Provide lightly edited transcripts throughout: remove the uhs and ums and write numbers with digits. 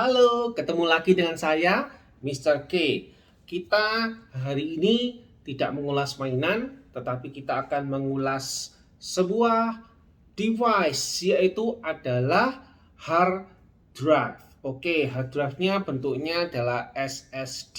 Halo, ketemu lagi dengan saya, Mr. K. Kita hari ini tidak mengulas mainan, tetapi kita akan mengulas sebuah device, yaitu adalah hard drive. Oke, hard drive-nya bentuknya adalah SSD,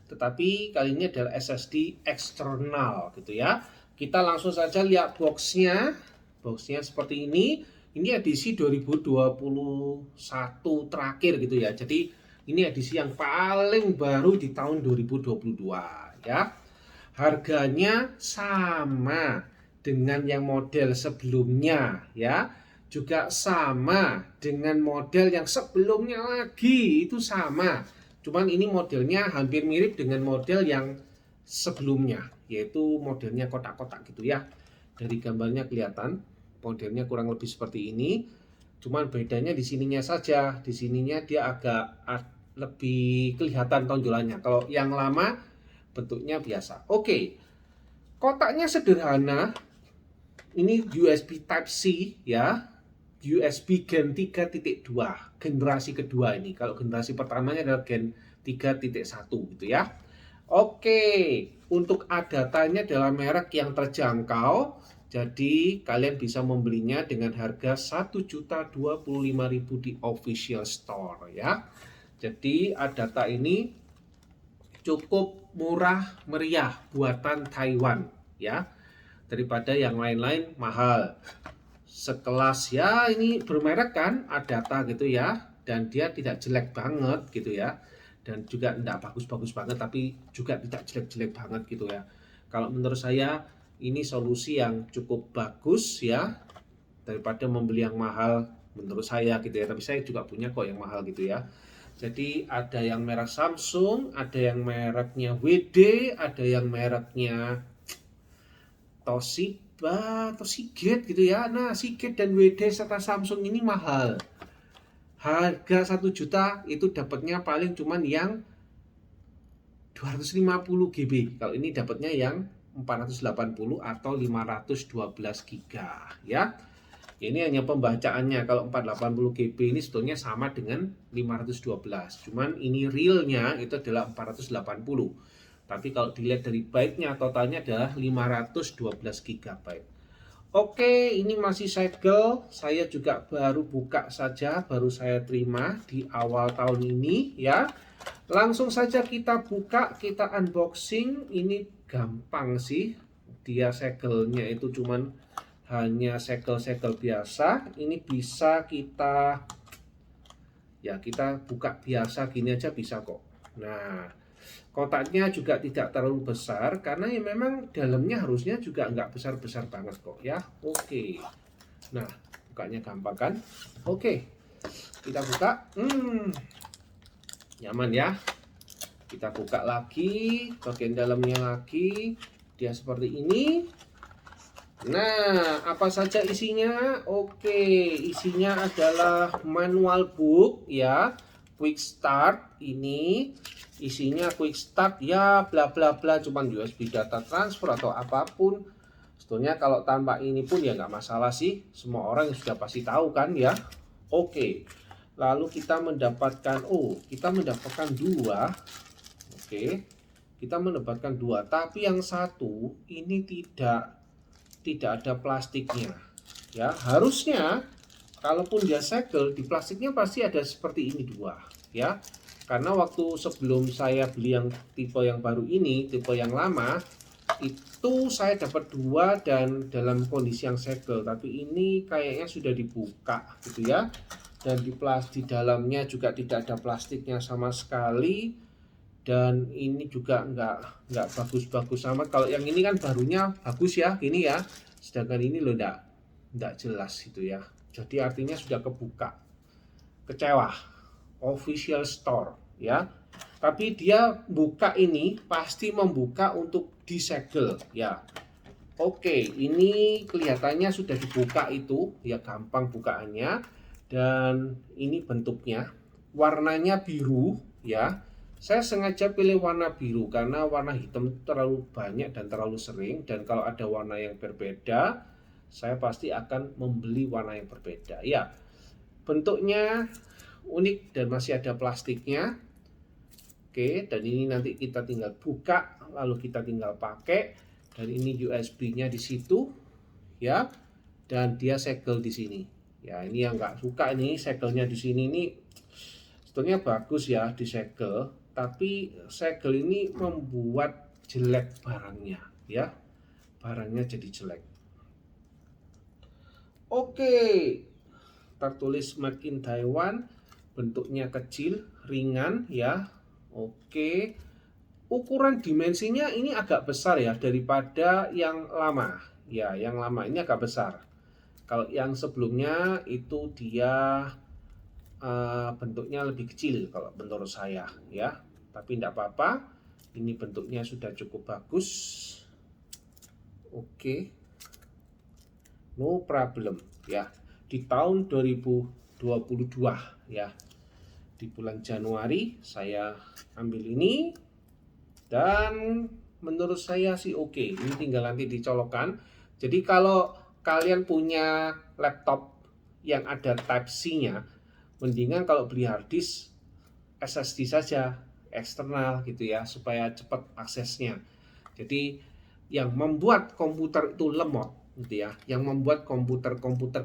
tetapi kali ini adalah SSD eksternal gitu ya. Kita langsung saja lihat box-nya. Box-nya seperti ini. Ini edisi 2021 terakhir gitu ya. Jadi ini edisi yang paling baru di tahun 2022 ya. Harganya sama dengan yang model sebelumnya ya. Juga sama dengan model yang sebelumnya lagi, itu sama. Cuman ini modelnya hampir mirip dengan model yang sebelumnya, yaitu modelnya kotak-kotak gitu ya. Dari gambarnya kelihatan modelnya kurang lebih seperti ini. Cuman bedanya di sininya saja. Di sininya dia agak lebih kelihatan tonjolannya. Kalau yang lama bentuknya biasa. Oke. Kotaknya sederhana. Ini USB Type C ya. USB Gen 3.2, generasi kedua ini. Kalau generasi pertamanya adalah Gen 3.1 gitu ya. Oke, untuk ADATA-nya adalah merek yang terjangkau. Jadi kalian bisa membelinya dengan harga 1.025.000 di official store ya. Jadi ADATA ini cukup murah meriah buatan Taiwan ya. Daripada yang lain-lain mahal. Sekelas ya ini bermerek kan ADATA gitu ya, dan dia tidak jelek banget gitu ya, dan juga tidak bagus-bagus banget tapi juga tidak jelek-jelek banget gitu ya. Kalau menurut saya ini solusi yang cukup bagus ya, daripada membeli yang mahal menurut saya gitu ya. Tapi saya juga punya kok yang mahal gitu ya. Jadi ada yang merek Samsung, ada yang mereknya WD, ada yang mereknya Toshiba atau Seagate gitu ya. Nah, Seagate dan WD serta Samsung ini mahal. Harga 1 juta itu dapatnya paling cuman yang 250 GB. Kalau ini dapatnya yang 480 atau 512 giga ya. Ini hanya pembacaannya. Kalau 480 GB ini sebetulnya sama dengan 512. Cuman ini realnya itu adalah 480. Tapi kalau dilihat dari byte-nya totalnya adalah 512 GB. Oke, ini masih segel. Saya juga baru buka saja, baru saya terima di awal tahun ini ya. Langsung saja kita buka, kita unboxing. Ini gampang sih. Dia segelnya itu cuman hanya segel-segel biasa. Ini bisa kita buka biasa gini aja bisa kok. Nah, kotaknya juga tidak terlalu besar karena ya memang dalamnya harusnya juga nggak besar-besar banget kok ya. Oke. Nah, bukanya gampang kan? Oke. Kita buka. Nyaman ya. Kita buka lagi bagian dalamnya lagi. Dia seperti ini. Nah, apa saja isinya? Oke, isinya adalah manual book ya, quick start ini. Isinya quick start ya bla bla bla, cuman USB data transfer atau apapun. Sebetulnya kalau tanpa ini pun ya nggak masalah sih. Semua orang sudah pasti tahu kan ya. Oke. Lalu kita mendapatkan dua. Oke. Kita mendapatkan dua, tapi yang satu ini tidak ada plastiknya ya. Harusnya kalaupun dia segel di plastiknya pasti ada seperti ini dua ya, karena waktu sebelum saya beli yang tipe yang baru ini, tipe yang lama itu saya dapat dua dan dalam kondisi yang segel, tapi ini kayaknya sudah dibuka gitu ya, dan di dalamnya juga tidak ada plastiknya sama sekali, dan ini juga nggak bagus-bagus amat. Kalau yang ini kan barunya bagus ya gini ya, sedangkan ini loh nggak jelas gitu ya. Jadi artinya sudah kebuka. Kecewa. Official store ya. Tapi dia buka ini pasti membuka untuk disegel ya. Oke, ini kelihatannya sudah dibuka itu ya, gampang bukaannya, dan ini bentuknya warnanya biru ya. Saya sengaja pilih warna biru karena warna hitam terlalu banyak dan terlalu sering, dan kalau ada warna yang berbeda saya pasti akan membeli warna yang berbeda ya. Bentuknya unik dan masih ada plastiknya. Oke, dan ini nanti kita tinggal buka, lalu kita tinggal pakai. Dan ini USB-nya di situ, ya. Dan dia segel di sini. Ya, ini yang nggak suka nih segelnya di sini ini. Sebetulnya bagus ya disegel, tapi segel ini membuat jelek barangnya, ya. Barangnya jadi jelek. Oke, tertulis Made in Taiwan, bentuknya kecil, ringan, ya. Oke, ukuran dimensinya ini agak besar ya daripada yang lama. Ya, yang lama ini agak besar. Kalau yang sebelumnya itu dia bentuknya lebih kecil kalau menurut saya, ya. Tapi tidak apa-apa. Ini bentuknya sudah cukup bagus. Oke, no problem, ya. Di tahun 2022, ya. Di bulan Januari saya ambil ini dan menurut saya sih oke. Ini tinggal nanti dicolokkan. Jadi kalau kalian punya laptop yang ada Type-C-nya, mendingan kalau beli hard disk SSD saja eksternal gitu ya, supaya cepat aksesnya. Jadi yang membuat komputer itu lemot gitu ya, yang membuat komputer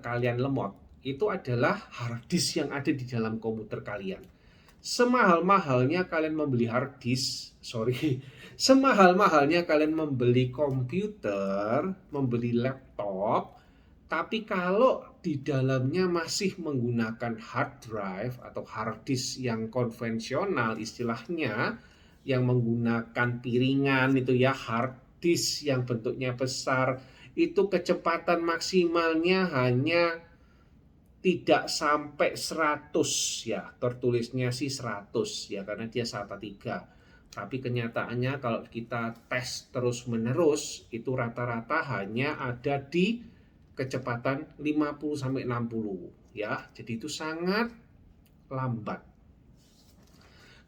kalian lemot itu adalah hard disk yang ada di dalam komputer kalian. Semahal-mahalnya kalian membeli hard disk, semahal-mahalnya kalian membeli komputer, membeli laptop, tapi kalau di dalamnya masih menggunakan hard drive atau hard disk yang konvensional istilahnya, yang menggunakan piringan itu ya, hard disk yang bentuknya besar, itu kecepatan maksimalnya hanya tidak sampai 100 ya, tertulisnya sih 100 ya karena dia SATA 3. Tapi kenyataannya kalau kita tes terus-menerus itu rata-rata hanya ada di kecepatan 50 sampai 60 ya. Jadi itu sangat lambat.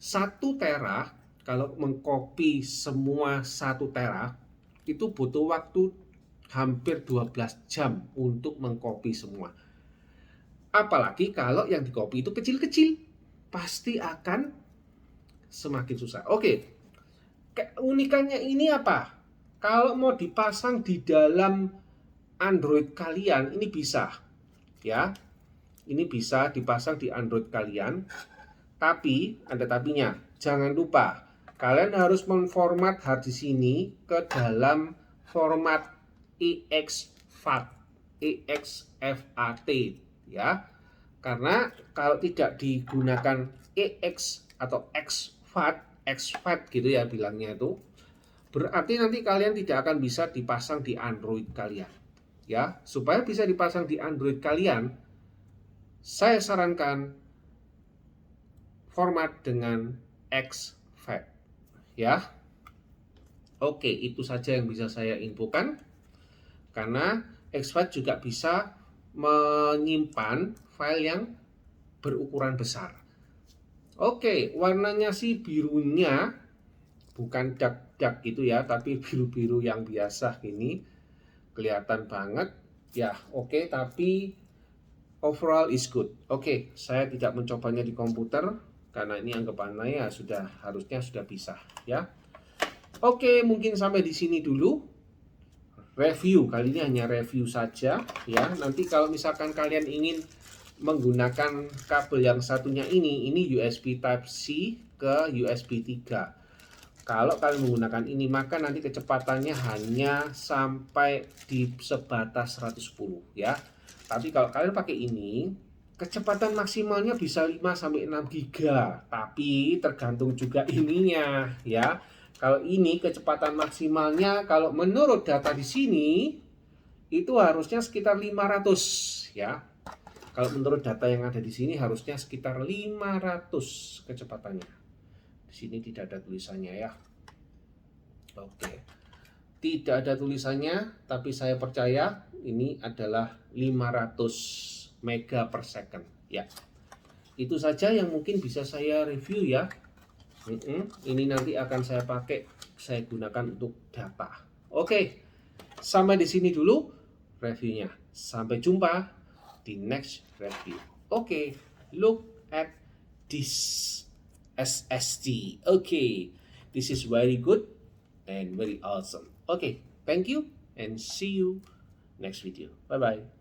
1 tera kalau mengcopy semua 1 tera itu butuh waktu hampir 12 jam untuk mengcopy semua. Apalagi kalau yang di-copy itu kecil-kecil, pasti akan semakin susah. Oke, keunikannya ini apa? Kalau mau dipasang di dalam Android kalian, ini bisa, ya. Ini bisa dipasang di Android kalian, tapi ada tapinya. Jangan lupa, kalian harus memformat hard disk ini ke dalam format EXFAT, ya. Karena kalau tidak digunakan EX atau exFAT gitu ya bilangnya itu, berarti nanti kalian tidak akan bisa dipasang di Android kalian. Ya, supaya bisa dipasang di Android kalian, saya sarankan format dengan exFAT, ya. Oke, itu saja yang bisa saya infokan. Karena exFAT juga bisa menyimpan file yang berukuran besar. Oke, warnanya sih birunya bukan dark gitu ya, tapi biru-biru yang biasa gini. Kelihatan banget. Ya, oke, tapi overall is good. Oke, saya tidak mencobanya di komputer karena ini anggapannya ya harusnya sudah bisa, ya. Oke, mungkin sampai di sini dulu. Review kali ini hanya review saja ya. Nanti kalau misalkan kalian ingin menggunakan kabel yang satunya ini USB Type-C ke USB 3. Kalau kalian menggunakan ini maka nanti kecepatannya hanya sampai di sebatas 110 ya. Tapi kalau kalian pakai ini kecepatan maksimalnya bisa 5 sampai 6 giga. Tapi tergantung juga ininya ya. Kalau ini kecepatan maksimalnya kalau menurut data di sini itu harusnya sekitar 500 ya. Kalau menurut data yang ada di sini harusnya sekitar 500 kecepatannya. Di sini tidak ada tulisannya ya. Oke. Tidak ada tulisannya, tapi saya percaya ini adalah 500 mega per second ya. Itu saja yang mungkin bisa saya review ya. Ini nanti akan saya pakai, saya gunakan untuk data. Oke, sampai di sini dulu reviewnya. Sampai jumpa di next review. Oke, look at this SST. Okay, this is very good and very awesome. Okay, thank you and see you next video. Bye bye.